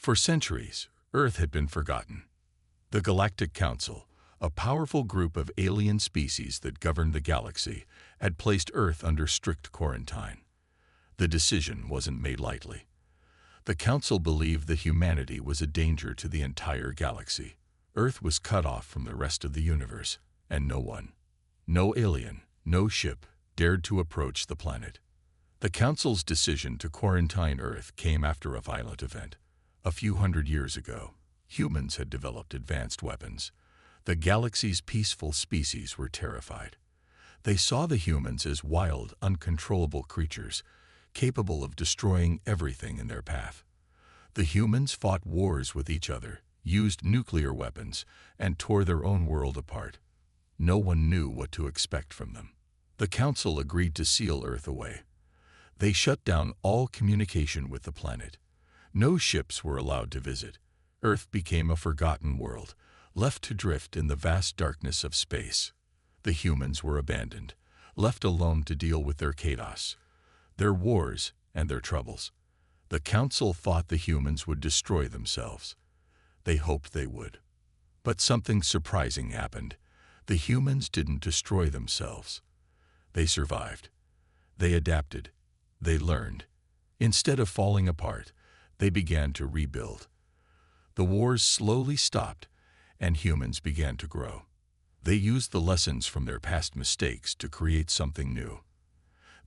For centuries, Earth had been forgotten. The Galactic Council, a powerful group of alien species that governed the galaxy, had placed Earth under strict quarantine. The decision wasn't made lightly. The Council believed that humanity was a danger to the entire galaxy. Earth was cut off from the rest of the universe, and no one, no alien, no ship, dared to approach the planet. The Council's decision to quarantine Earth came after a violent event. A few hundred years ago, humans had developed advanced weapons. The galaxy's peaceful species were terrified. They saw the humans as wild, uncontrollable creatures, capable of destroying everything in their path. The humans fought wars with each other, used nuclear weapons, and tore their own world apart. No one knew what to expect from them. The Council agreed to seal Earth away. They shut down all communication with the planet. No ships were allowed to visit. Earth became a forgotten world, left to drift in the vast darkness of space. The humans were abandoned, left alone to deal with their chaos, their wars, and their troubles. The Council thought the humans would destroy themselves. They hoped they would. But something surprising happened. The humans didn't destroy themselves. They survived. They adapted. They learned. Instead of falling apart, they began to rebuild. The wars slowly stopped, and humans began to grow. They used the lessons from their past mistakes to create something new.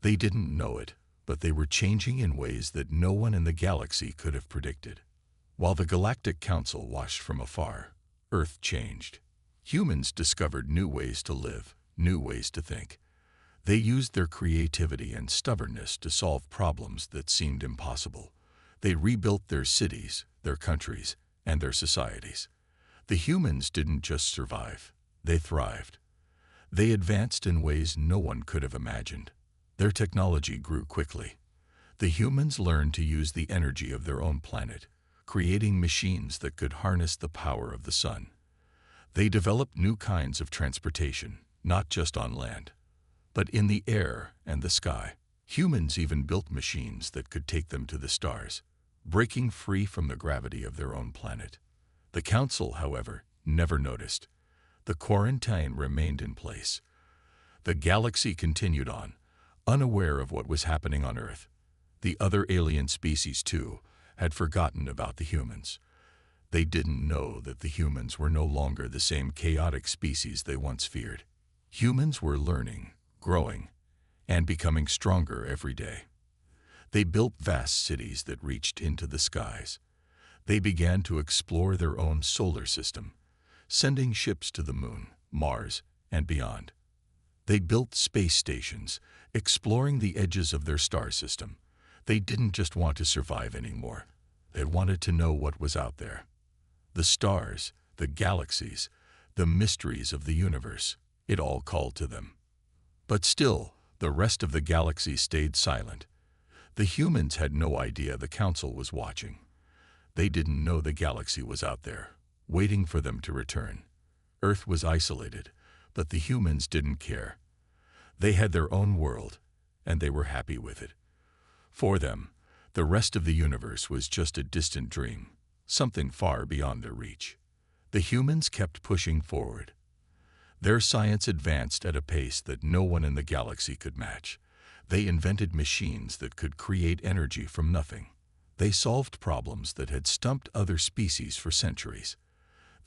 They didn't know it, but they were changing in ways that no one in the galaxy could have predicted. While the Galactic Council watched from afar, Earth changed. Humans discovered new ways to live, new ways to think. They used their creativity and stubbornness to solve problems that seemed impossible. They rebuilt their cities, their countries, and their societies. The humans didn't just survive, they thrived. They advanced in ways no one could have imagined. Their technology grew quickly. The humans learned to use the energy of their own planet, creating machines that could harness the power of the sun. They developed new kinds of transportation, not just on land, but in the air and the sky. Humans even built machines that could take them to the stars, breaking free from the gravity of their own planet. The Council, however, never noticed. The quarantine remained in place. The galaxy continued on, unaware of what was happening on Earth. The other alien species, too, had forgotten about the humans. They didn't know that the humans were no longer the same chaotic species they once feared. Humans were learning, growing, and becoming stronger every day. They built vast cities that reached into the skies. They began to explore their own solar system, sending ships to the moon, Mars, and beyond. They built space stations, exploring the edges of their star system. They didn't just want to survive anymore. They wanted to know what was out there. The stars, the galaxies, the mysteries of the universe, it all called to them. But still, the rest of the galaxy stayed silent. The humans had no idea the Council was watching. They didn't know the galaxy was out there, waiting for them to return. Earth was isolated, but the humans didn't care. They had their own world, and they were happy with it. For them, the rest of the universe was just a distant dream, something far beyond their reach. The humans kept pushing forward. Their science advanced at a pace that no one in the galaxy could match. They invented machines that could create energy from nothing. They solved problems that had stumped other species for centuries.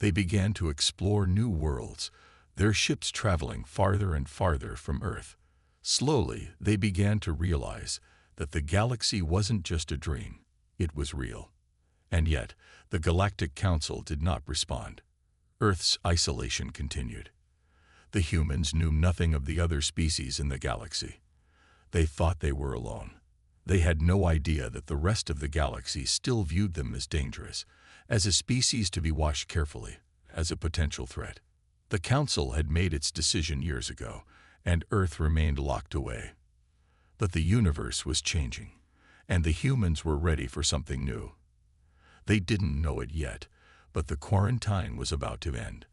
They began to explore new worlds, their ships traveling farther and farther from Earth. Slowly, they began to realize that the galaxy wasn't just a dream, it was real. And yet, the Galactic Council did not respond. Earth's isolation continued. The humans knew nothing of the other species in the galaxy. They thought they were alone. They had no idea that the rest of the galaxy still viewed them as dangerous, as a species to be watched carefully, as a potential threat. The Council had made its decision years ago, and Earth remained locked away. But the universe was changing, and the humans were ready for something new. They didn't know it yet, but the quarantine was about to end.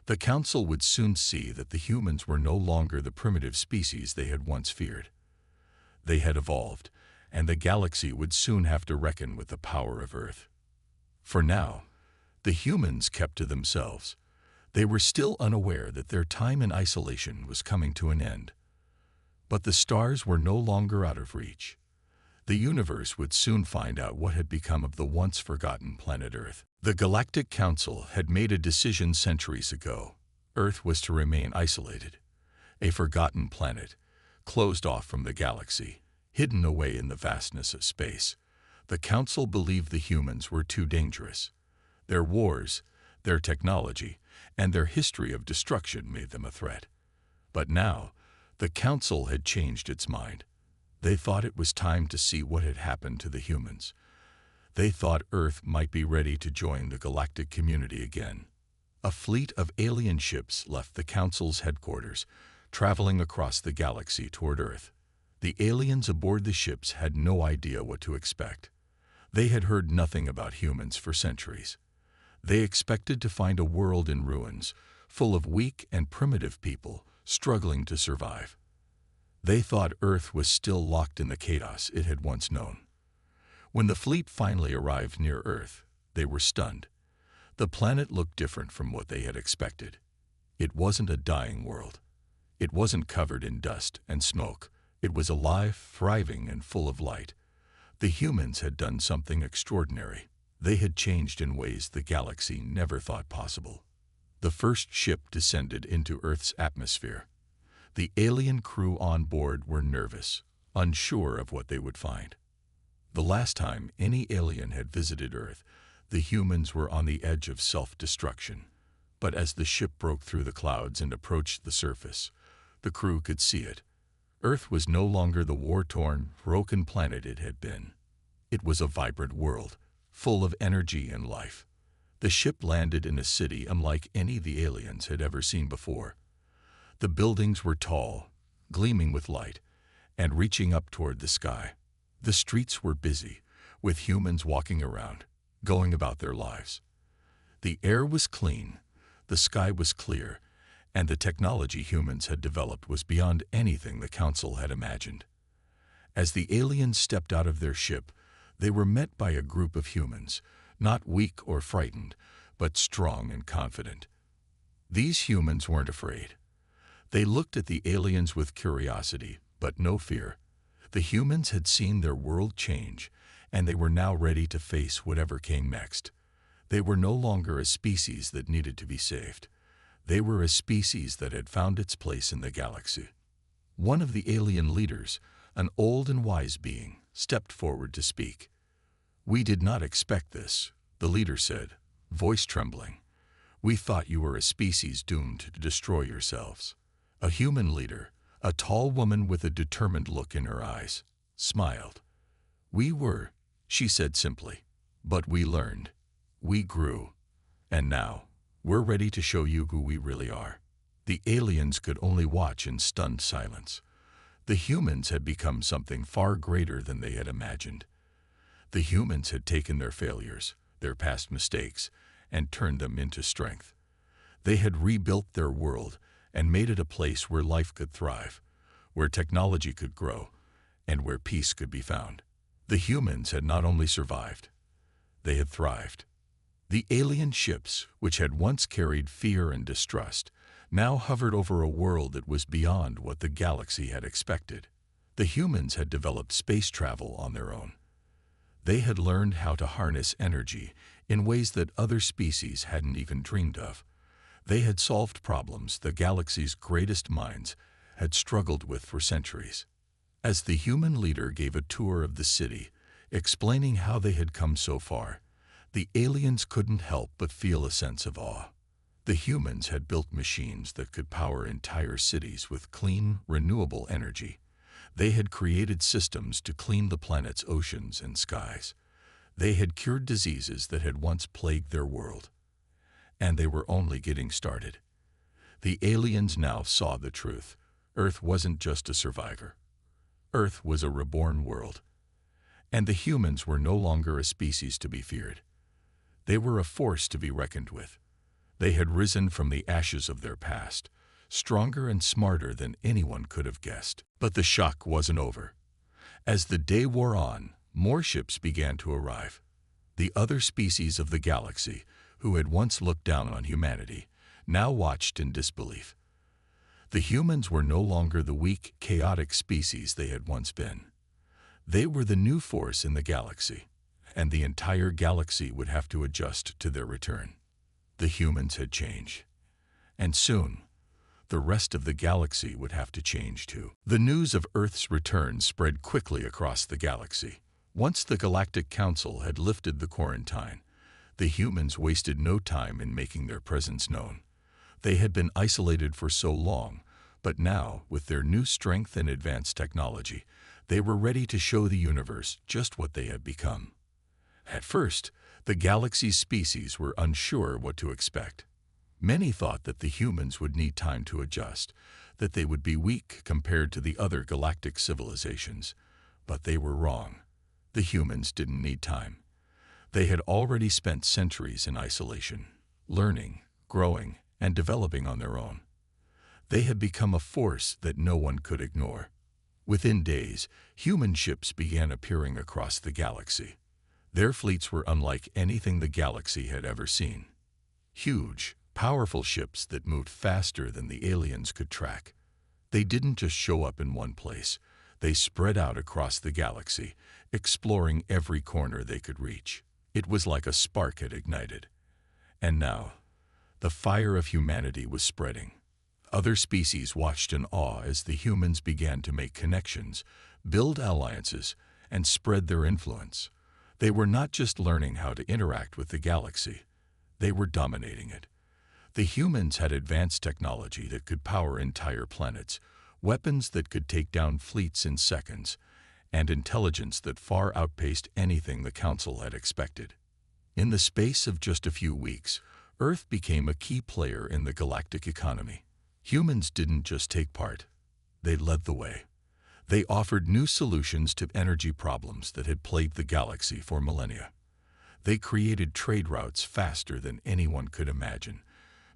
The Council would soon see that the humans were no longer the primitive species they had once feared. They had evolved, and the galaxy would soon have to reckon with the power of Earth. For now, the humans kept to themselves. They were still unaware that their time in isolation was coming to an end. But the stars were no longer out of reach. The universe would soon find out what had become of the once-forgotten planet Earth. The Galactic Council had made a decision centuries ago. Earth was to remain isolated, a forgotten planet, closed off from the galaxy, hidden away in the vastness of space. The Council believed the humans were too dangerous. Their wars, their technology, and their history of destruction made them a threat. But now, the Council had changed its mind. They thought it was time to see what had happened to the humans. They thought Earth might be ready to join the galactic community again. A fleet of alien ships left the Council's headquarters, traveling across the galaxy toward Earth. The aliens aboard the ships had no idea what to expect. They had heard nothing about humans for centuries. They expected to find a world in ruins, full of weak and primitive people struggling to survive. They thought Earth was still locked in the chaos it had once known. When the fleet finally arrived near Earth, they were stunned. The planet looked different from what they had expected. It wasn't a dying world. It wasn't covered in dust and smoke. It was alive, thriving, and full of light. The humans had done something extraordinary. They had changed in ways the galaxy never thought possible. The first ship descended into Earth's atmosphere. The alien crew on board were nervous, unsure of what they would find. The last time any alien had visited Earth, the humans were on the edge of self-destruction. But as the ship broke through the clouds and approached the surface, the crew could see it. Earth was no longer the war-torn, broken planet it had been. It was a vibrant world, full of energy and life. The ship landed in a city unlike any the aliens had ever seen before. The buildings were tall, gleaming with light, and reaching up toward the sky. The streets were busy, with humans walking around, going about their lives. The air was clean, the sky was clear, and the technology humans had developed was beyond anything the Council had imagined. As the aliens stepped out of their ship, they were met by a group of humans, not weak or frightened, but strong and confident. These humans weren't afraid. They looked at the aliens with curiosity, but no fear. The humans had seen their world change, and they were now ready to face whatever came next. They were no longer a species that needed to be saved. They were a species that had found its place in the galaxy. One of the alien leaders, an old and wise being, stepped forward to speak. "We did not expect this," the leader said, voice trembling. "We thought you were a species doomed to destroy yourselves." A human leader, a tall woman with a determined look in her eyes, smiled. "We were," she said simply, "but we learned. We grew. And now, we're ready to show you who we really are." The aliens could only watch in stunned silence. The humans had become something far greater than they had imagined. The humans had taken their failures, their past mistakes, and turned them into strength. They had rebuilt their world and made it a place where life could thrive, where technology could grow, and where peace could be found. The humans had not only survived, they had thrived. The alien ships, which had once carried fear and distrust, now hovered over a world that was beyond what the galaxy had expected. The humans had developed space travel on their own. They had learned how to harness energy in ways that other species hadn't even dreamed of. They had solved problems the galaxy's greatest minds had struggled with for centuries. As the human leader gave a tour of the city, explaining how they had come so far, the aliens couldn't help but feel a sense of awe. The humans had built machines that could power entire cities with clean, renewable energy. They had created systems to clean the planet's oceans and skies. They had cured diseases that had once plagued their world. And they were only getting started. The aliens now saw the truth. Earth wasn't just a survivor. Earth was a reborn world. And the humans were no longer a species to be feared. They were a force to be reckoned with. They had risen from the ashes of their past, stronger and smarter than anyone could have guessed. But the shock wasn't over. As the day wore on, more ships began to arrive. The other species of the galaxy, who had once looked down on humanity, now watched in disbelief. The humans were no longer the weak, chaotic species they had once been. They were the new force in the galaxy, and the entire galaxy would have to adjust to their return. The humans had changed, and soon, the rest of the galaxy would have to change too. The news of Earth's return spread quickly across the galaxy. Once the Galactic Council had lifted the quarantine, the humans wasted no time in making their presence known. They had been isolated for so long, but now, with their new strength and advanced technology, they were ready to show the universe just what they had become. At first, the galaxy's species were unsure what to expect. Many thought that the humans would need time to adjust, that they would be weak compared to the other galactic civilizations. But they were wrong. The humans didn't need time. They had already spent centuries in isolation, learning, growing, and developing on their own. They had become a force that no one could ignore. Within days, human ships began appearing across the galaxy. Their fleets were unlike anything the galaxy had ever seen. Huge, powerful ships that moved faster than the aliens could track. They didn't just show up in one place. They spread out across the galaxy, exploring every corner they could reach. It was like a spark had ignited. And now, the fire of humanity was spreading. Other species watched in awe as the humans began to make connections, build alliances, and spread their influence. They were not just learning how to interact with the galaxy. They were dominating it. The humans had advanced technology that could power entire planets, weapons that could take down fleets in seconds, and intelligence that far outpaced anything the Council had expected. In the space of just a few weeks, Earth became a key player in the galactic economy. Humans didn't just take part. They led the way. They offered new solutions to energy problems that had plagued the galaxy for millennia. They created trade routes faster than anyone could imagine,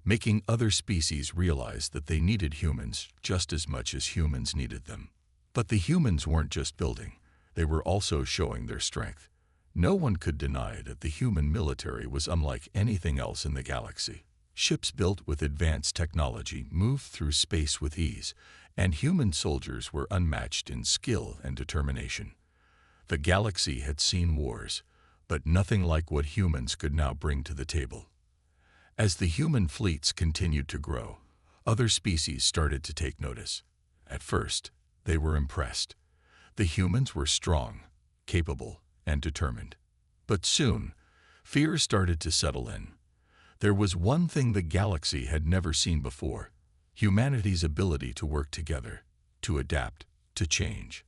making other species realize that they needed humans just as much as humans needed them. But the humans weren't just building. They were also showing their strength. No one could deny that the human military was unlike anything else in the galaxy. Ships built with advanced technology moved through space with ease, and human soldiers were unmatched in skill and determination. The galaxy had seen wars, but nothing like what humans could now bring to the table. As the human fleets continued to grow, other species started to take notice. At first, they were impressed. The humans were strong, capable, and determined. But soon, fear started to settle in. There was one thing the galaxy had never seen before: humanity's ability to work together, to adapt, to change.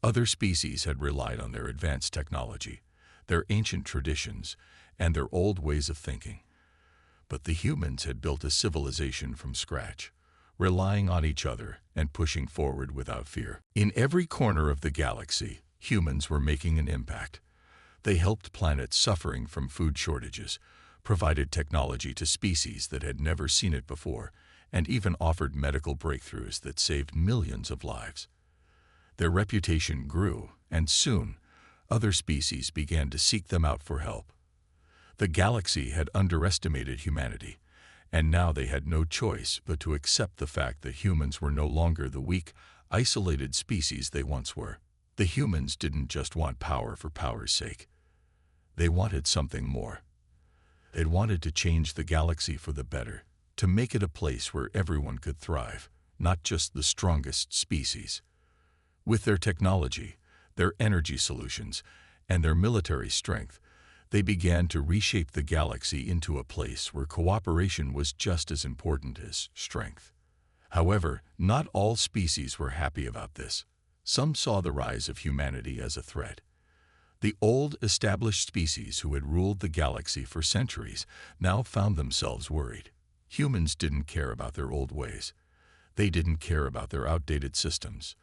Other species had relied on their advanced technology, their ancient traditions, and their old ways of thinking. But the humans had built a civilization from scratch, relying on each other and pushing forward without fear. In every corner of the galaxy, humans were making an impact. They helped planets suffering from food shortages, provided technology to species that had never seen it before, and even offered medical breakthroughs that saved millions of lives. Their reputation grew, and soon, other species began to seek them out for help. The galaxy had underestimated humanity, and now they had no choice but to accept the fact that humans were no longer the weak, isolated species they once were. The humans didn't just want power for power's sake. They wanted something more. They wanted to change the galaxy for the better, to make it a place where everyone could thrive, not just the strongest species. With their technology, their energy solutions, and their military strength, they began to reshape the galaxy into a place where cooperation was just as important as strength. However, not all species were happy about this. Some saw the rise of humanity as a threat. The old, established species who had ruled the galaxy for centuries now found themselves worried. Humans didn't care about their old ways. They didn't care about their outdated systems.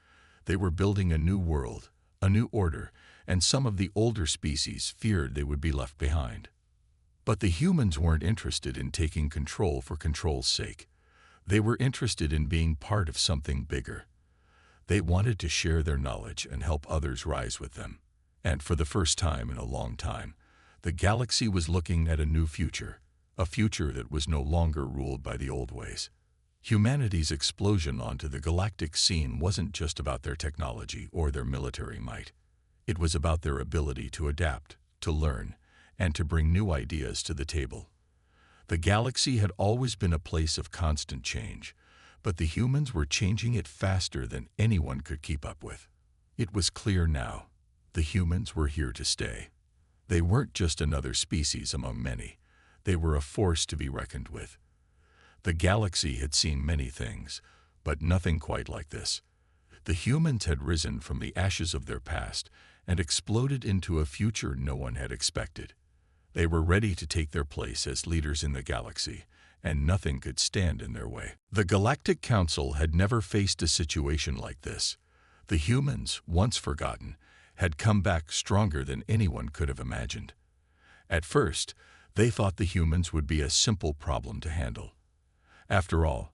They were building a new world, a new order, and some of the older species feared they would be left behind. But the humans weren't interested in taking control for control's sake. They were interested in being part of something bigger. They wanted to share their knowledge and help others rise with them. And for the first time in a long time, The galaxy was looking at a new future, a future that was no longer ruled by the old ways. Humanity's explosion onto the galactic scene wasn't just about their technology or their military might. It was about their ability to adapt, to learn, and to bring new ideas to the table. The galaxy had always been a place of constant change, but the humans were changing it faster than anyone could keep up with. It was clear now. The humans were here to stay. They weren't just another species among many. They were a force to be reckoned with. The galaxy had seen many things, but nothing quite like this. The humans had risen from the ashes of their past and exploded into a future no one had expected. They were ready to take their place as leaders in the galaxy, and nothing could stand in their way. The Galactic Council had never faced a situation like this. The humans, once forgotten, had come back stronger than anyone could have imagined. At first, they thought the humans would be a simple problem to handle. After all,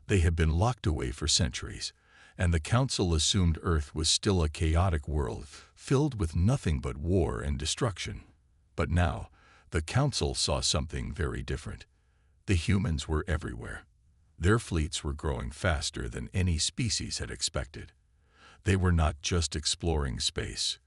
they had been locked away for centuries, and the Council assumed Earth was still a chaotic world filled with nothing but war and destruction. But now, the Council saw something very different. The humans were everywhere. Their fleets were growing faster than any species had expected. They were not just exploring space.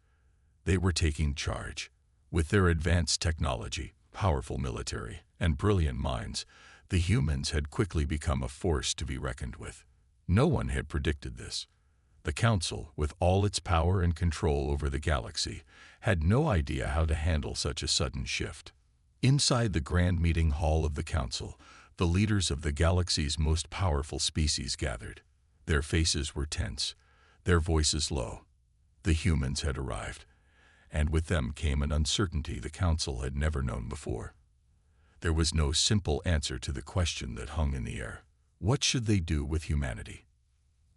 They were taking charge. With their advanced technology, powerful military, and brilliant minds, the humans had quickly become a force to be reckoned with. No one had predicted this. The Council, with all its power and control over the galaxy, had no idea how to handle such a sudden shift. Inside the grand meeting hall of the Council, the leaders of the galaxy's most powerful species gathered. Their faces were tense, their voices low. The humans had arrived, and with them came an uncertainty the Council had never known before. There was no simple answer to the question that hung in the air. What should they do with humanity?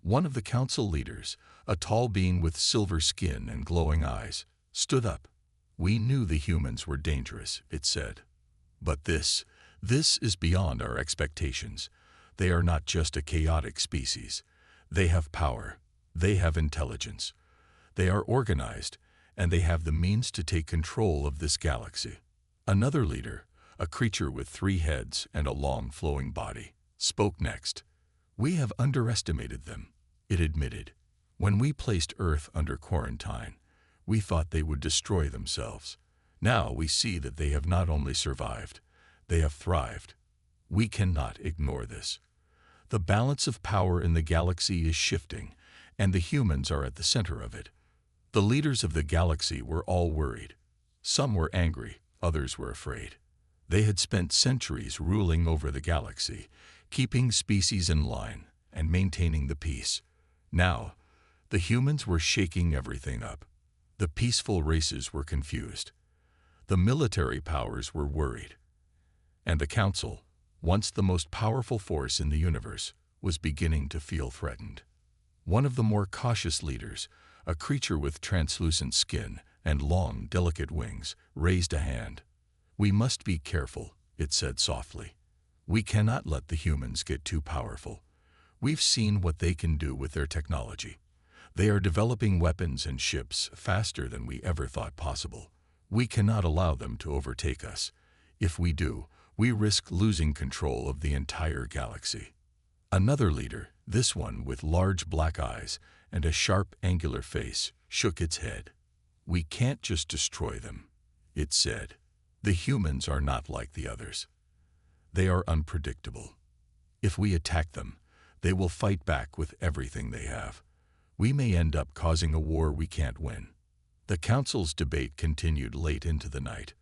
One of the Council leaders, a tall being with silver skin and glowing eyes, stood up. "We knew the humans were dangerous," it said. "But this is beyond our expectations. They are not just a chaotic species. They have power. They have intelligence. They are organized, and they have the means to take control of this galaxy." Another leader, a creature with 3 heads and a long flowing body, spoke next. "We have underestimated them," it admitted. "When we placed Earth under quarantine, we thought they would destroy themselves. Now we see that they have not only survived, they have thrived. We cannot ignore this. The balance of power in the galaxy is shifting, and the humans are at the center of it." The leaders of the galaxy were all worried. Some were angry, others were afraid. They had spent centuries ruling over the galaxy, keeping species in line and maintaining the peace. Now, the humans were shaking everything up. The peaceful races were confused. The military powers were worried. And the Council, once the most powerful force in the universe, was beginning to feel threatened. One of the more cautious leaders, a creature with translucent skin and long, delicate wings, raised a hand. "We must be careful," it said softly. "We cannot let the humans get too powerful. We've seen what they can do with their technology. They are developing weapons and ships faster than we ever thought possible. We cannot allow them to overtake us. If we do, we risk losing control of the entire galaxy." Another leader, this one with large black eyes and a sharp, angular face, shook its head. "We can't just destroy them," it said. "The humans are not like the others. They are unpredictable. If we attack them, they will fight back with everything they have. We may end up causing a war we can't win." The Council's debate continued late into the night.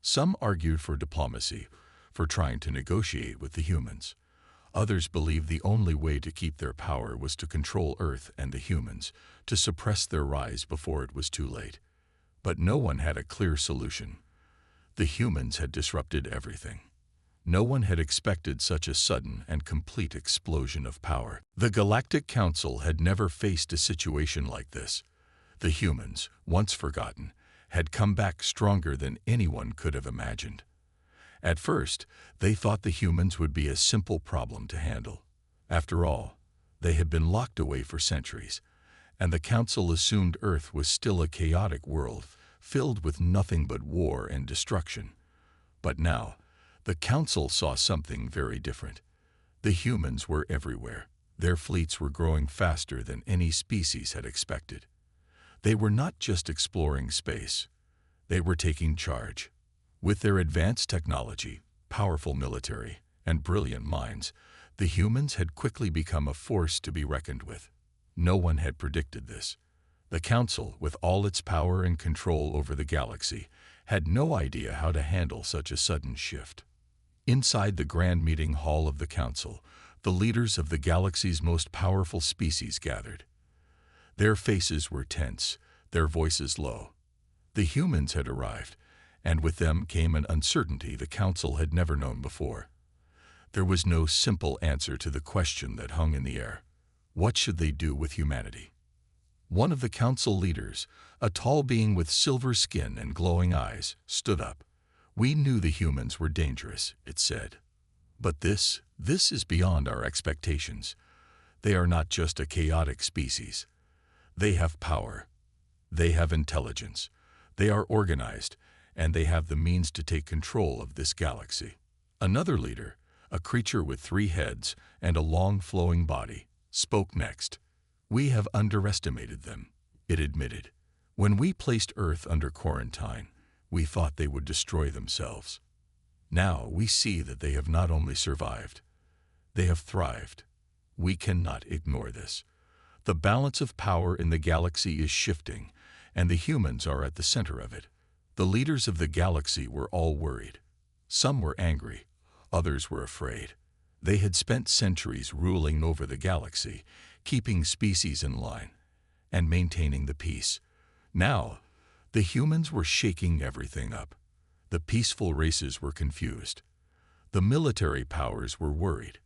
Some argued for diplomacy, for trying to negotiate with the humans. Others believed the only way to keep their power was to control Earth and the humans, to suppress their rise before it was too late. But no one had a clear solution. The humans had disrupted everything. No one had expected such a sudden and complete explosion of power. The Galactic Council had never faced a situation like this. The humans, once forgotten, had come back stronger than anyone could have imagined. At first, they thought the humans would be a simple problem to handle. After all, they had been locked away for centuries, and the Council assumed Earth was still a chaotic world filled with nothing but war and destruction. But now, the Council saw something very different. The humans were everywhere. Their fleets were growing faster than any species had expected. They were not just exploring space. They were taking charge. With their advanced technology, powerful military, and brilliant minds, the humans had quickly become a force to be reckoned with. No one had predicted this. The Council, with all its power and control over the galaxy, had no idea how to handle such a sudden shift. Inside the grand meeting hall of the Council, the leaders of the galaxy's most powerful species gathered. Their faces were tense, their voices low. The humans had arrived, and with them came an uncertainty the Council had never known before. There was no simple answer to the question that hung in the air. What should they do with humanity? One of the Council leaders, a tall being with silver skin and glowing eyes, stood up. "We knew the humans were dangerous," it said. "But this is beyond our expectations. They are not just a chaotic species. They have power. They have intelligence. They are organized, and they have the means to take control of this galaxy." Another leader, a creature with 3 heads and a long flowing body, spoke next. "We have underestimated them," it admitted. "When we placed Earth under quarantine, we thought they would destroy themselves. Now we see that they have not only survived, they have thrived. We cannot ignore this. The balance of power in the galaxy is shifting, and the humans are at the center of it." The leaders of the galaxy were all worried. Some were angry, others were afraid. They had spent centuries ruling over the galaxy, keeping species in line, and maintaining the peace. Now, the humans were shaking everything up. The peaceful races were confused. The military powers were worried.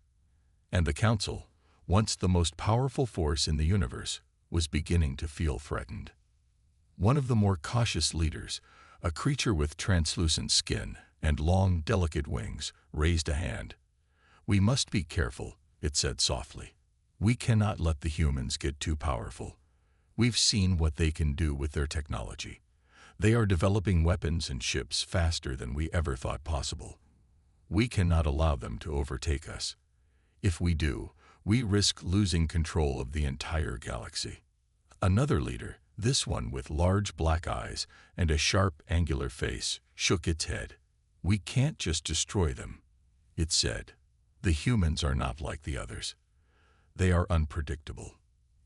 And the Council, once the most powerful force in the universe, was beginning to feel threatened. One of the more cautious leaders, a creature with translucent skin and long, delicate wings, raised a hand. "We must be careful," it said softly. "We cannot let the humans get too powerful. We've seen what they can do with their technology. They are developing weapons and ships faster than we ever thought possible. We cannot allow them to overtake us. If we do, we risk losing control of the entire galaxy." Another leader, this one with large black eyes and a sharp, angular face, shook its head. "We can't just destroy them," it said. "The humans are not like the others. They are unpredictable.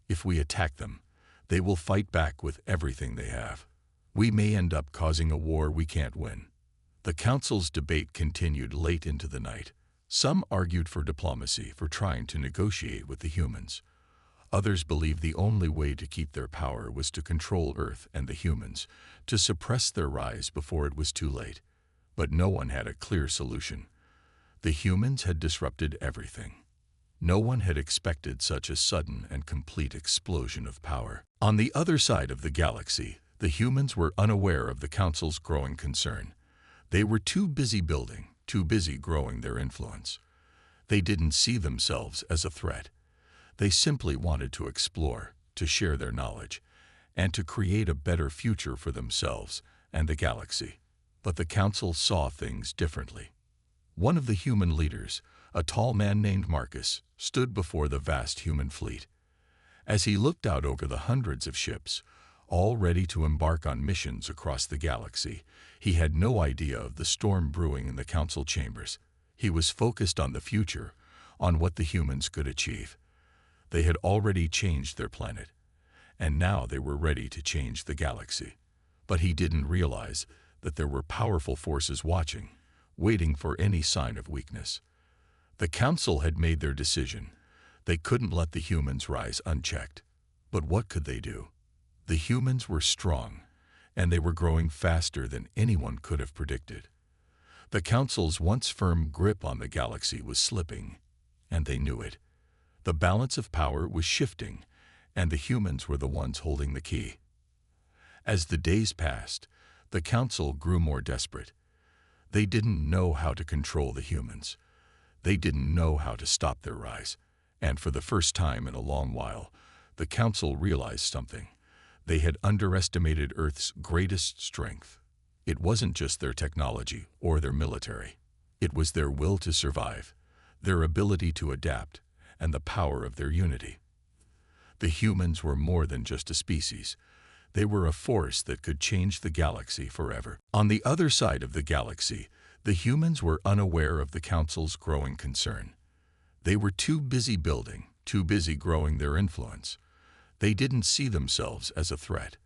If we attack them, they will fight back with everything they have. We may end up causing a war we can't win." The Council's debate continued late into the night. Some argued for diplomacy, for trying to negotiate with the humans. Others believed the only way to keep their power was to control Earth and the humans, to suppress their rise before it was too late. But no one had a clear solution. The humans had disrupted everything. No one had expected such a sudden and complete explosion of power. On the other side of the galaxy, the humans were unaware of the Council's growing concern. They were too busy building, too busy growing their influence. They didn't see themselves as a threat. They simply wanted to explore, to share their knowledge, and to create a better future for themselves and the galaxy. But the Council saw things differently. One of the human leaders, a tall man named Marcus, stood before the vast human fleet. As he looked out over the hundreds of ships, all ready to embark on missions across the galaxy, he had no idea of the storm brewing in the Council chambers. He was focused on the future, on what the humans could achieve. They had already changed their planet, and now they were ready to change the galaxy. But he didn't realize that there were powerful forces watching, waiting for any sign of weakness. The Council had made their decision. They couldn't let the humans rise unchecked. But what could they do? The humans were strong, and they were growing faster than anyone could have predicted. The Council's once firm grip on the galaxy was slipping, and they knew it. The balance of power was shifting, and the humans were the ones holding the key. As the days passed, the Council grew more desperate. They didn't know how to control the humans. They didn't know how to stop their rise. And for the first time in a long while, the Council realized something. They had underestimated Earth's greatest strength. It wasn't just their technology or their military. It was their will to survive, their ability to adapt, and the power of their unity. The humans were more than just a species. They were a force that could change the galaxy forever. On the other side of the galaxy, the humans were unaware of the Council's growing concern. They were too busy building, too busy growing their influence. They didn't see themselves as a threat.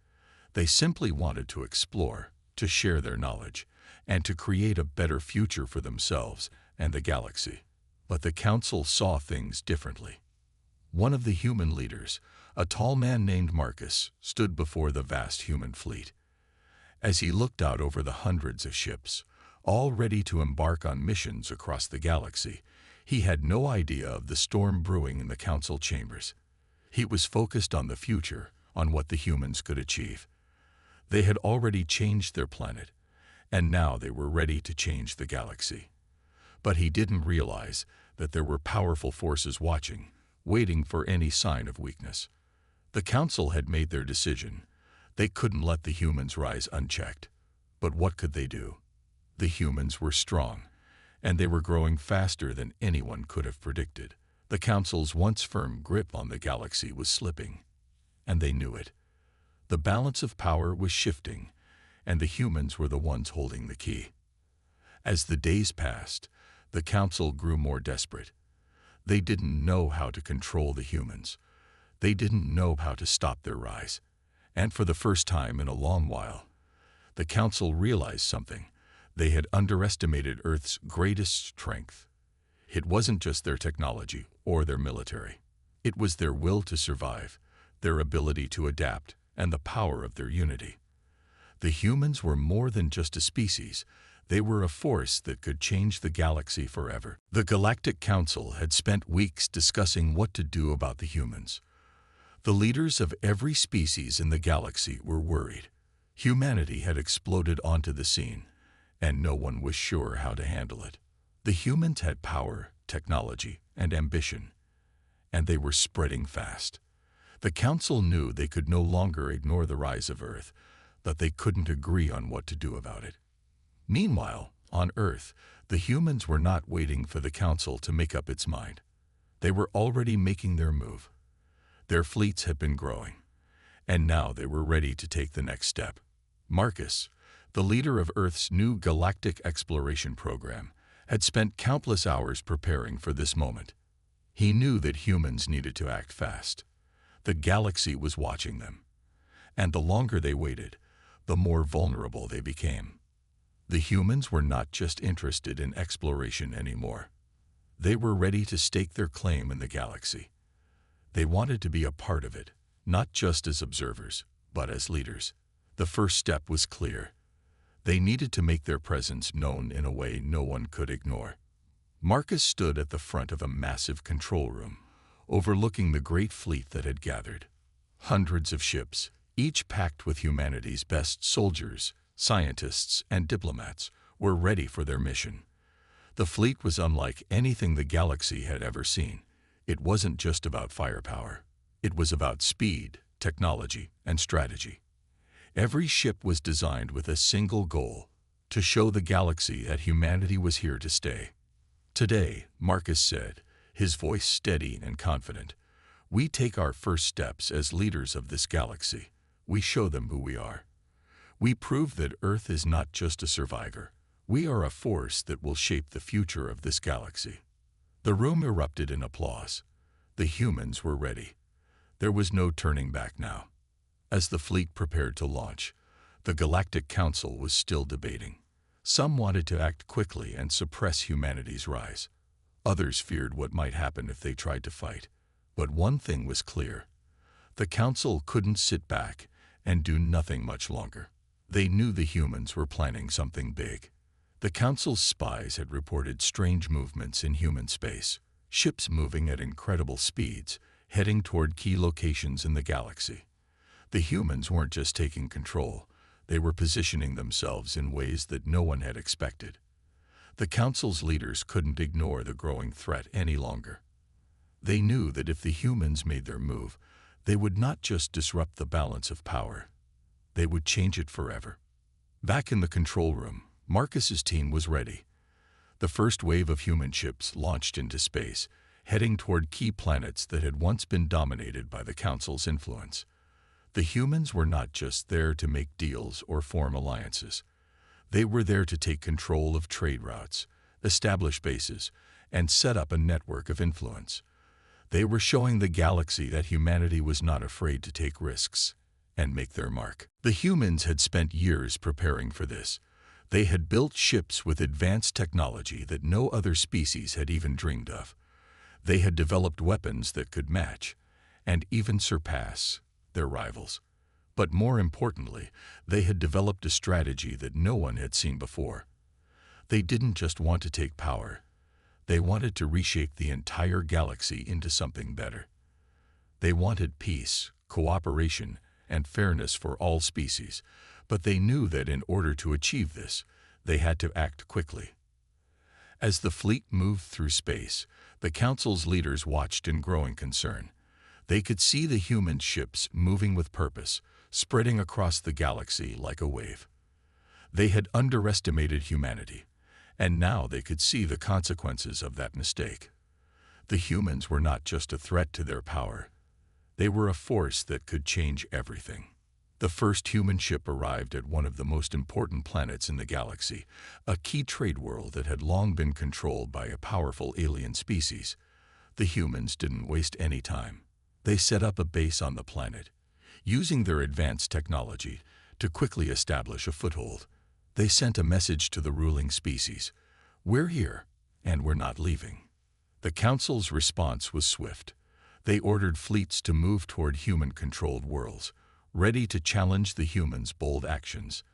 They simply wanted to explore, to share their knowledge, and to create a better future for themselves and the galaxy. But the Council saw things differently. One of the human leaders, a tall man named Marcus, stood before the vast human fleet. As he looked out over the hundreds of ships, all ready to embark on missions across the galaxy, he had no idea of the storm brewing in the Council chambers. He was focused on the future, on what the humans could achieve. They had already changed their planet, and now they were ready to change the galaxy. But he didn't realize that there were powerful forces watching, waiting for any sign of weakness. The Council had made their decision. They couldn't let the humans rise unchecked. But what could they do? The humans were strong, and they were growing faster than anyone could have predicted. The Council's once firm grip on the galaxy was slipping, and they knew it. The balance of power was shifting, and the humans were the ones holding the key. As the days passed, the Council grew more desperate. They didn't know how to control the humans. They didn't know how to stop their rise. And for the first time in a long while, the Council realized something. They had underestimated Earth's greatest strength. It wasn't just their technology or their military. It was their will to survive, their ability to adapt, and the power of their unity. The humans were more than just a species. They were a force that could change the galaxy forever. The Galactic Council had spent weeks discussing what to do about the humans. The leaders of every species in the galaxy were worried. Humanity had exploded onto the scene, and no one was sure how to handle it. The humans had power, technology, and ambition, and they were spreading fast. The Council knew they could no longer ignore the rise of Earth, but they couldn't agree on what to do about it. Meanwhile, on Earth, the humans were not waiting for the Council to make up its mind. They were already making their move. Their fleets had been growing, and now they were ready to take the next step. Marcus, the leader of Earth's new galactic exploration program, had spent countless hours preparing for this moment. He knew that humans needed to act fast. The galaxy was watching them, and the longer they waited, the more vulnerable they became. The humans were not just interested in exploration anymore. They were ready to stake their claim in the galaxy. They wanted to be a part of it, not just as observers, but as leaders. The first step was clear. They needed to make their presence known in a way no one could ignore. Marcus stood at the front of a massive control room, overlooking the great fleet that had gathered. Hundreds of ships, each packed with humanity's best soldiers, scientists, and diplomats, were ready for their mission. The fleet was unlike anything the galaxy had ever seen. It wasn't just about firepower. It was about speed, technology, and strategy. Every ship was designed with a single goal: to show the galaxy that humanity was here to stay. Today, Marcus said, his voice steady and confident, we take our first steps as leaders of this galaxy. We show them who we are. We prove that Earth is not just a survivor. We are a force that will shape the future of this galaxy. The room erupted in applause. The humans were ready. There was no turning back now. As the fleet prepared to launch, the Galactic Council was still debating. Some wanted to act quickly and suppress humanity's rise. Others feared what might happen if they tried to fight. But one thing was clear. The Council couldn't sit back and do nothing much longer. They knew the humans were planning something big. The Council's spies had reported strange movements in human space, ships moving at incredible speeds, heading toward key locations in the galaxy. The humans weren't just taking control. They were positioning themselves in ways that no one had expected. The Council's leaders couldn't ignore the growing threat any longer. They knew that if the humans made their move, They would not just disrupt the balance of power, they would change it forever. Back in the control room, Marcus's team was ready. The first wave of human ships launched into space, heading toward key planets that had once been dominated by the Council's influence. The humans were not just there to make deals or form alliances. They were there to take control of trade routes, establish bases, and set up a network of influence. They were showing the galaxy that humanity was not afraid to take risks and make their mark. The humans had spent years preparing for this. They had built ships with advanced technology that no other species had even dreamed of. They had developed weapons that could match, and even surpass, their rivals. But more importantly, they had developed a strategy that no one had seen before. They didn't just want to take power. They wanted to reshape the entire galaxy into something better. They wanted peace, cooperation, and fairness for all species, but they knew that in order to achieve this, they had to act quickly. As the fleet moved through space, the Council's leaders watched in growing concern. They could see the human ships moving with purpose, spreading across the galaxy like a wave. They had underestimated humanity, and now they could see the consequences of that mistake. The humans were not just a threat to their power. They were a force that could change everything. The first human ship arrived at one of the most important planets in the galaxy, a key trade world that had long been controlled by a powerful alien species. The humans didn't waste any time. They set up a base on the planet, using their advanced technology to quickly establish a foothold. They sent a message to the ruling species: "We're here, and we're not leaving." The Council's response was swift. They ordered fleets to move toward human-controlled worlds, ready to challenge the humans' bold actions.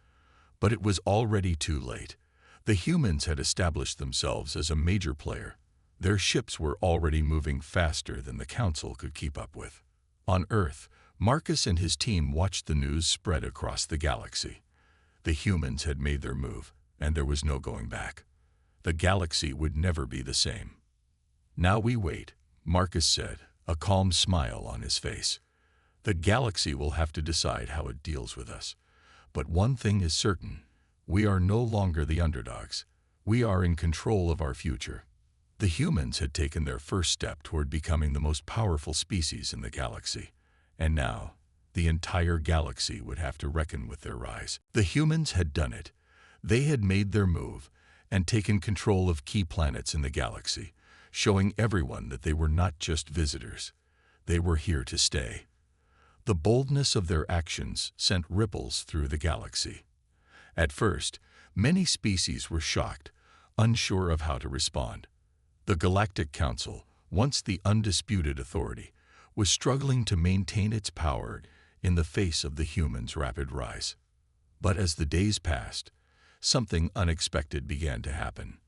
But it was already too late. The humans had established themselves as a major player. Their ships were already moving faster than the Council could keep up with. On Earth, Marcus and his team watched the news spread across the galaxy. The humans had made their move, and there was no going back. The galaxy would never be the same. "Now we wait," Marcus said, a calm smile on his face. "The galaxy will have to decide how it deals with us. But one thing is certain: we are no longer the underdogs. We are in control of our future." The humans had taken their first step toward becoming the most powerful species in the galaxy. And now, the entire galaxy would have to reckon with their rise. The humans had done it. They had made their move and taken control of key planets in the galaxy, showing everyone that they were not just visitors. They were here to stay. The boldness of their actions sent ripples through the galaxy. At first, many species were shocked, unsure of how to respond. The Galactic Council, once the undisputed authority, was struggling to maintain its power in the face of the humans' rapid rise. But as the days passed, something unexpected began to happen.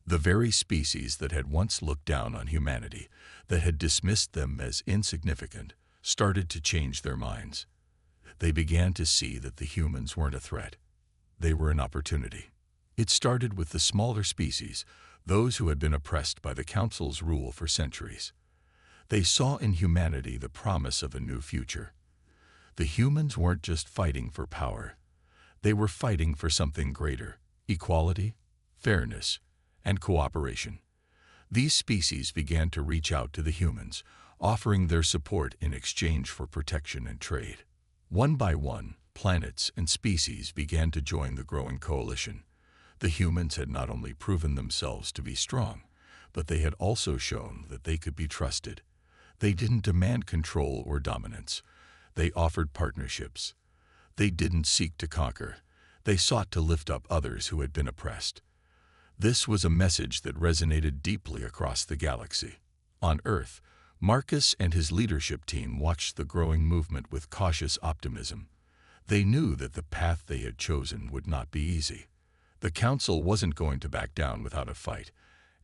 The very species that had once looked down on humanity, that had dismissed them as insignificant, started to change their minds. They began to see that the humans weren't a threat. They were an opportunity. It started with the smaller species, those who had been oppressed by the Council's rule for centuries. They saw in humanity the promise of a new future. The humans weren't just fighting for power. They were fighting for something greater: equality, fairness, and cooperation. These species began to reach out to the humans, offering their support in exchange for protection and trade. One by one, planets and species began to join the growing coalition. The humans had not only proven themselves to be strong, but they had also shown that they could be trusted. They didn't demand control or dominance. They offered partnerships. They didn't seek to conquer. They sought to lift up others who had been oppressed. This was a message that resonated deeply across the galaxy. On Earth, Marcus and his leadership team watched the growing movement with cautious optimism. They knew that the path they had chosen would not be easy. The Council wasn't going to back down without a fight,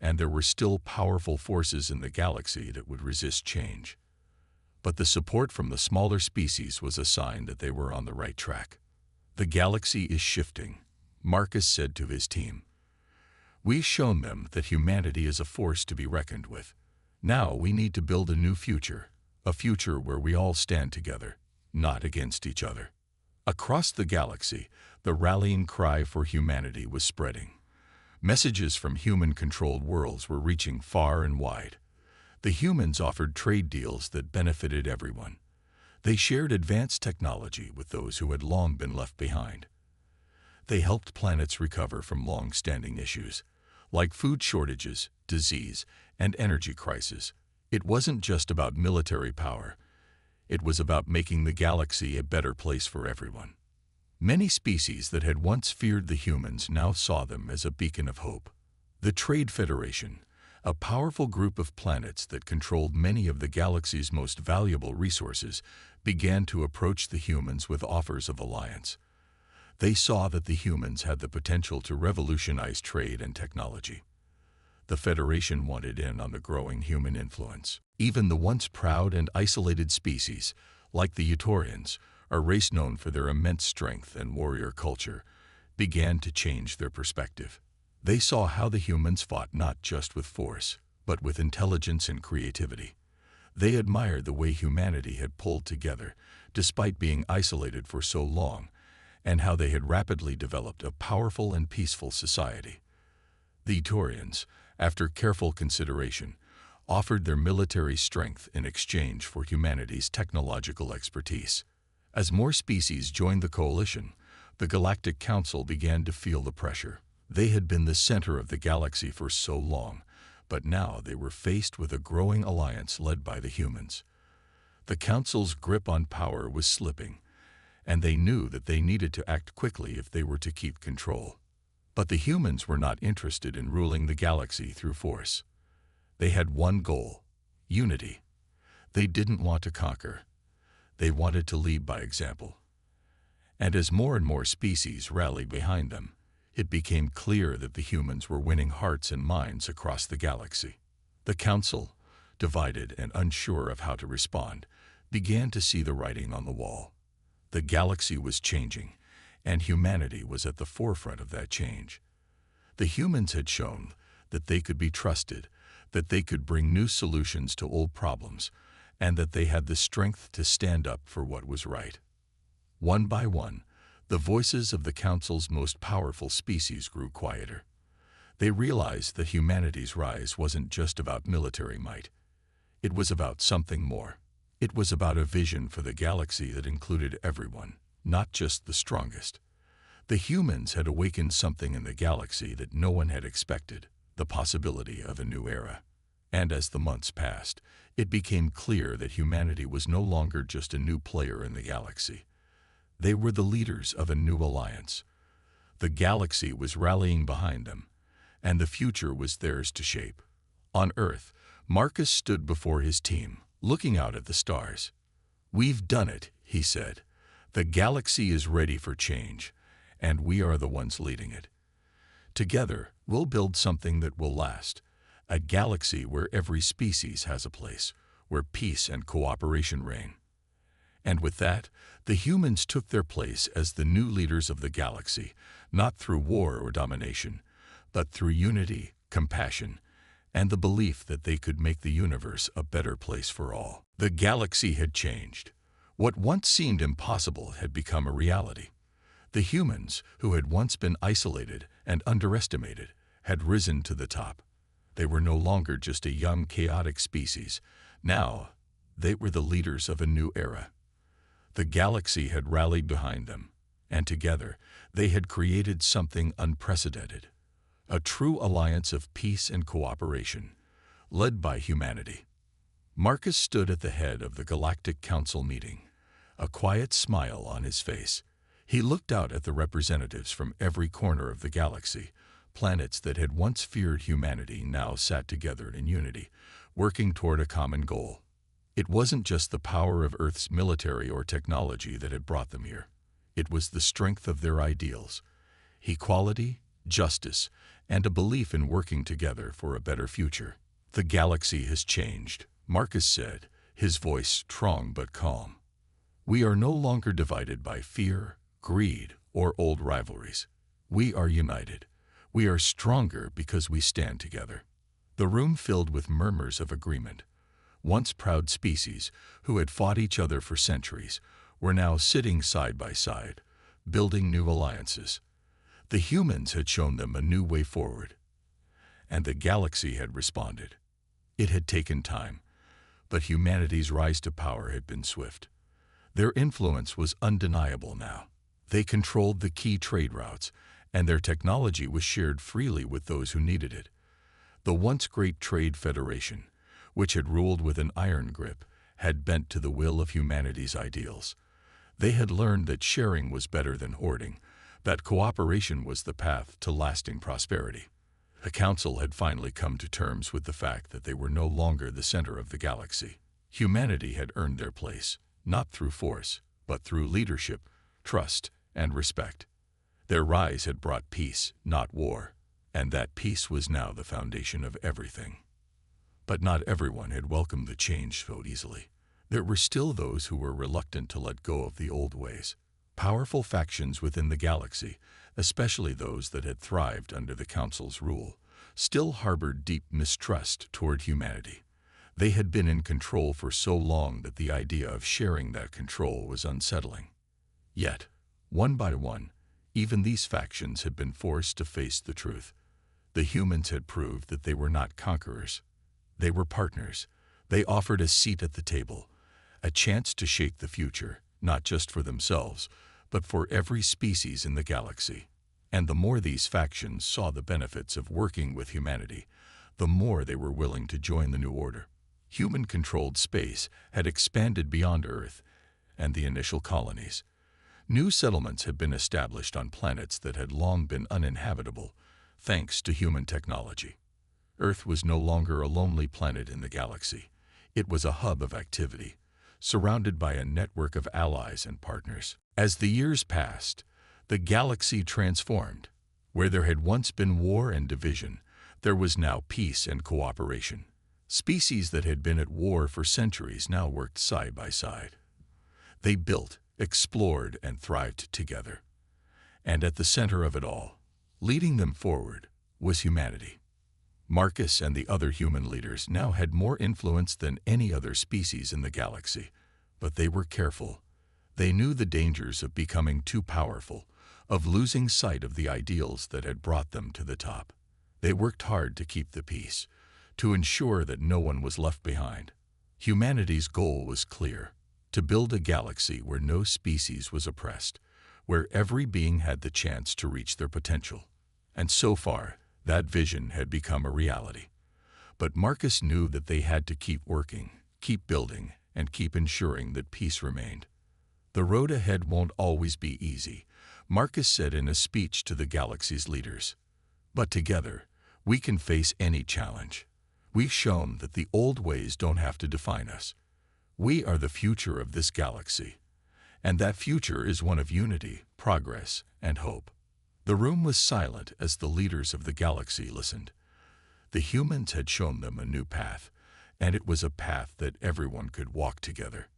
and there were still powerful forces in the galaxy that would resist change. But the support from the smaller species was a sign that they were on the right track. "The galaxy is shifting," Marcus said to his team. "We've shown them that humanity is a force to be reckoned with. Now we need to build a new future, a future where we all stand together, not against each other. Across the galaxy, the rallying cry for humanity was spreading. Messages from human-controlled worlds were reaching far and wide. The humans offered trade deals that benefited everyone. They shared advanced technology with those who had long been left behind. They helped planets recover from long-standing issues, like food shortages, disease, and energy crises. It wasn't just about military power. It was about making the galaxy a better place for everyone. Many species that had once feared the humans now saw them as a beacon of hope. The Trade Federation, a powerful group of planets that controlled many of the galaxy's most valuable resources, began to approach the humans with offers of alliance. They saw that the humans had the potential to revolutionize trade and technology. The Federation wanted in on the growing human influence. Even the once proud and isolated species, like the Utaurians, a race known for their immense strength and warrior culture, began to change their perspective. They saw how the humans fought not just with force, but with intelligence and creativity. They admired the way humanity had pulled together, despite being isolated for so long, and how they had rapidly developed a powerful and peaceful society. The Utaurians, after careful consideration, offered their military strength in exchange for humanity's technological expertise. As more species joined the coalition, the Galactic Council began to feel the pressure. They had been the center of the galaxy for so long, but now they were faced with a growing alliance led by the humans. The Council's grip on power was slipping, and they knew that they needed to act quickly if they were to keep control. But the humans were not interested in ruling the galaxy through force. They had one goal: unity. They didn't want to conquer. They wanted to lead by example. And as more and more species rallied behind them, it became clear that the humans were winning hearts and minds across the galaxy. The Council, divided and unsure of how to respond, began to see the writing on the wall. The galaxy was changing, and humanity was at the forefront of that change. The humans had shown that they could be trusted, that they could bring new solutions to old problems, and that they had the strength to stand up for what was right. One by one, the voices of the Council's most powerful species grew quieter. They realized that humanity's rise wasn't just about military might. It was about something more. It was about a vision for the galaxy that included everyone, not just the strongest. The humans had awakened something in the galaxy that no one had expected: the possibility of a new era. And as the months passed, it became clear that humanity was no longer just a new player in the galaxy. They were the leaders of a new alliance. The galaxy was rallying behind them, and the future was theirs to shape. On Earth, Marcus stood before his team, looking out at the stars. "We've done it," he said. "The galaxy is ready for change, and we are the ones leading it. Together, we'll build something that will last, a galaxy where every species has a place, where peace and cooperation reign." And with that, the humans took their place as the new leaders of the galaxy, not through war or domination, but through unity, compassion, and the belief that they could make the universe a better place for all. The galaxy had changed. What once seemed impossible had become a reality. The humans, who had once been isolated and underestimated, had risen to the top. They were no longer just a young, chaotic species. Now, they were the leaders of a new era. The galaxy had rallied behind them, and together they had created something unprecedented: a true alliance of peace and cooperation, led by humanity. Marcus stood at the head of the Galactic Council meeting, a quiet smile on his face. He looked out at the representatives from every corner of the galaxy. Planets that had once feared humanity now sat together in unity, working toward a common goal. It wasn't just the power of Earth's military or technology that had brought them here. It was the strength of their ideals: equality, justice, and a belief in working together for a better future. "The galaxy has changed," Marcus said, his voice strong but calm. "We are no longer divided by fear, greed, or old rivalries. We are united. We are stronger because we stand together." The room filled with murmurs of agreement. Once proud species, who had fought each other for centuries, were now sitting side by side, building new alliances. The humans had shown them a new way forward, and the galaxy had responded. It had taken time, but humanity's rise to power had been swift. Their influence was undeniable now. They controlled the key trade routes, and their technology was shared freely with those who needed it. The once great Trade Federation, which had ruled with an iron grip, had bent to the will of humanity's ideals. They had learned that sharing was better than hoarding, that cooperation was the path to lasting prosperity. The Council had finally come to terms with the fact that they were no longer the center of the galaxy. Humanity had earned their place, not through force, but through leadership, trust, and respect. Their rise had brought peace, not war, and that peace was now the foundation of everything. But not everyone had welcomed the change so easily. There were still those who were reluctant to let go of the old ways. Powerful factions within the galaxy, especially those that had thrived under the Council's rule, still harbored deep mistrust toward humanity. They had been in control for so long that the idea of sharing that control was unsettling. Yet, one by one, even these factions had been forced to face the truth. The humans had proved that they were not conquerors. They were partners. They offered a seat at the table, a chance to shape the future, not just for themselves, but for every species in the galaxy. And the more these factions saw the benefits of working with humanity, the more they were willing to join the new order. Human-controlled space had expanded beyond Earth and the initial colonies. New settlements had been established on planets that had long been uninhabitable, thanks to human technology. Earth was no longer a lonely planet in the galaxy. It was a hub of activity, surrounded by a network of allies and partners. As the years passed, the galaxy transformed. Where there had once been war and division, there was now peace and cooperation. Species that had been at war for centuries now worked side by side. They built, explored, and thrived together. And at the center of it all, leading them forward, was humanity. Marcus and the other human leaders now had more influence than any other species in the galaxy, but they were careful. They knew the dangers of becoming too powerful, of losing sight of the ideals that had brought them to the top. They worked hard to keep the peace, to ensure that no one was left behind. Humanity's goal was clear: to build a galaxy where no species was oppressed, where every being had the chance to reach their potential. And so far, that vision had become a reality. But Marcus knew that they had to keep working, keep building, and keep ensuring that peace remained. The road ahead won't always be easy, Marcus said in a speech to the galaxy's leaders. But together, we can face any challenge. We've shown that the old ways don't have to define us. We are the future of this galaxy, and that future is one of unity, progress, and hope. The room was silent as the leaders of the galaxy listened. The humans had shown them a new path, and it was a path that everyone could walk together.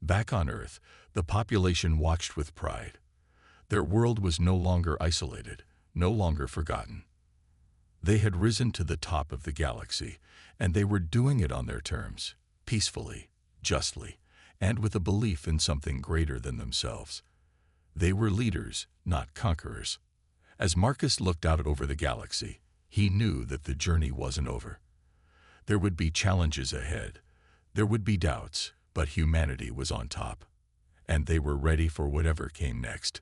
Back on Earth, the population watched with pride. Their world was no longer isolated, no longer forgotten. They had risen to the top of the galaxy, and they were doing it on their terms, peacefully, justly, and with a belief in something greater than themselves. They were leaders, not conquerors. As Marcus looked out over the galaxy, he knew that the journey wasn't over. There would be challenges ahead. There would be doubts, but humanity was on top, and they were ready for whatever came next.